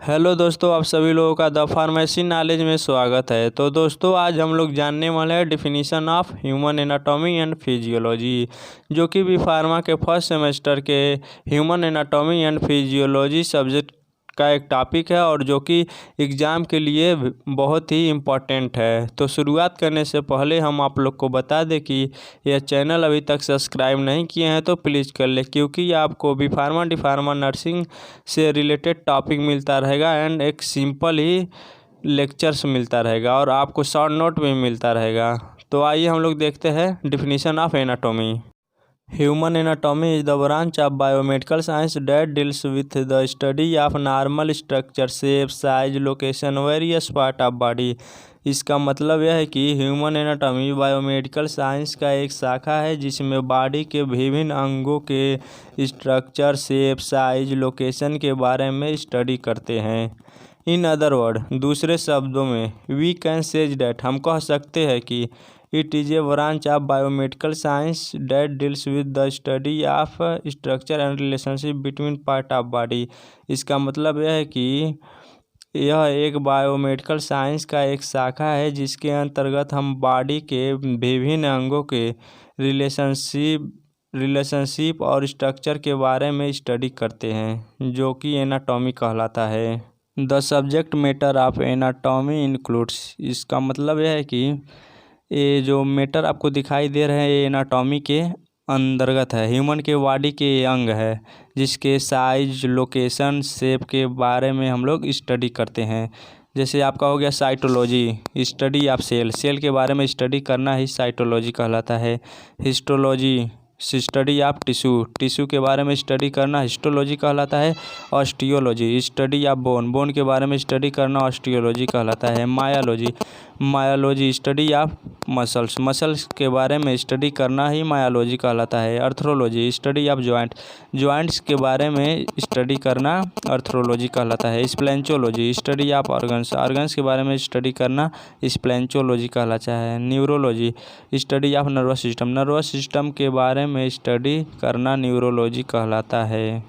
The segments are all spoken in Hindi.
हेलो दोस्तों, आप सभी लोगों का द फार्मेसी नॉलेज में स्वागत है। तो दोस्तों, आज हम लोग जानने वाले हैं definition of human anatomy and physiology, जो कि बी फार्मा के फर्स्ट सेमेस्टर के human anatomy and physiology subject का एक टॉपिक है और जो कि एग्ज़ाम के लिए बहुत ही इम्पोर्टेंट है। तो शुरुआत करने से पहले हम आप लोग को बता दें कि यह चैनल अभी तक सब्सक्राइब नहीं किए हैं तो प्लीज़ कर ले, क्योंकि आपको B pharma D pharma nursing से रिलेटेड टॉपिक मिलता रहेगा एंड एक सिंपल ही लेक्चर्स मिलता रहेगा और आपको शॉर्ट नोट भी मिलता रहेगा। तो आइए हम लोग देखते हैं definition of anatomy. Human anatomy is the branch of biomedical science that deals with the study of normal structure, shape, size, location, various part of body। इसका मतलब यह है कि ह्यूमन एनाटॉमी बायोमेडिकल साइंस का एक शाखा है जिसमें बॉडी के विभिन्न अंगों के स्ट्रक्चर, शेप, साइज, लोकेशन के बारे में स्टडी करते हैं। इन अदर वर्ड, दूसरे शब्दों में, वी कैन सेज डैट, हम कह सकते हैं कि it is a branch of biomedical science that deals with the study of structure and relationship between part of body. इसका मतलब यह है कि यह एक बायोमेडिकल साइंस का एक शाखा है जिसके अंतर्गत हम बॉडी के विभिन्न अंगों के रिलेशनशिप और स्ट्रक्चर के बारे में स्टडी करते हैं, जो कि एनाटॉमी कहलाता है। The subject matter of anatomy includes, इसका मतलब यह है कि ये जो मैटर आपको दिखाई दे रहे हैं ये एनाटॉमी के अंतर्गत है। ह्यूमन के बॉडी के अंग है जिसके साइज, लोकेशन, शेप के बारे में हम लोग स्टडी करते हैं। जैसे आपका हो गया cytology, study of cell, cell के बारे में स्टडी करना ही साइटोलॉजी कहलाता है। Histology, study of tissue, tissue के बारे में स्टडी करना हिस्टोलॉजी कहलाता है। Osteology, study of bone, bone के बारे में स्टडी करना ऑस्टियोलॉजी कहलाता है। Myology, study of muscles, muscles के बारे में स्टडी करना ही मायोलॉजी कहलाता है। Arthrology, study of joint, joints के बारे में स्टडी करना अर्थरोलॉजी कहलाता है। स्प्लेंचोलॉजी, स्टडी ऑफ ऑर्गन्स, ऑर्गन्स के बारे में स्टडी करना स्प्लेंचोलॉजी कहलाता है। Neurology, study of nervous system, nervous system के बारे में स्टडी करना न्यूरोलॉजी कहलाता है।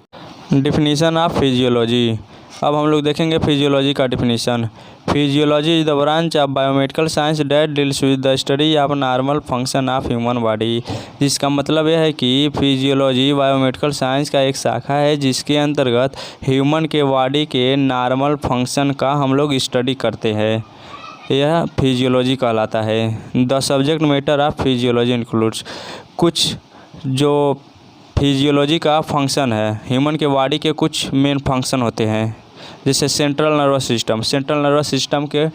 डिफिनीशन ऑफ फिजियोलॉजी, अब हम लोग देखेंगे फिजियोलॉजी का definition. Physiology is the branch of biomedical science date deals with the study of normal function of human body. जिसका मतलब यह है कि फिजियोलॉजी बायोमेडिकल साइंस का एक शाखा है जिसके अंतर्गत ह्यूमन के बॉडी के नॉर्मल फंक्शन का हम लोग स्टडी करते हैं, यह फिजियोलॉजी कहलाता है। The subject matter of physiology includes, कुछ जो फिजियोलॉजी का फंक्शन है, ह्यूमन के बॉडी के कुछ मेन फंक्शन होते हैं, जैसे central nervous system, central nervous system के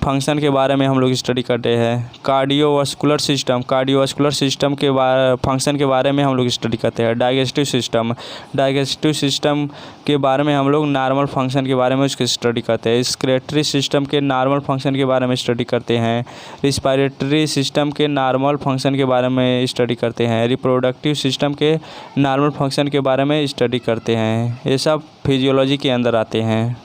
फंक्शन के बारे में हम लोग स्टडी करते हैं। कार्डियोवास्कुलर सिस्टम, कार्डियोवास्कुलर सिस्टम के फंक्शन के बारे में हम लोग स्टडी करते हैं। डाइजेस्टिव सिस्टम, डाइजेस्टिव सिस्टम के बारे में हम लोग नॉर्मल फंक्शन के बारे में उसकी स्टडी करते हैं। एक्सक्रीटरी सिस्टम के नॉर्मल फंक्शन के बारे में स्टडी करते हैं। रिस्पायरेटरी सिस्टम के नॉर्मल फंक्शन के बारे में स्टडी करते हैं। रिप्रोडक्टिव सिस्टम के नॉर्मल फंक्शन के बारे में स्टडी करते हैं। ये सब फिजियोलॉजी के अंदर आते हैं।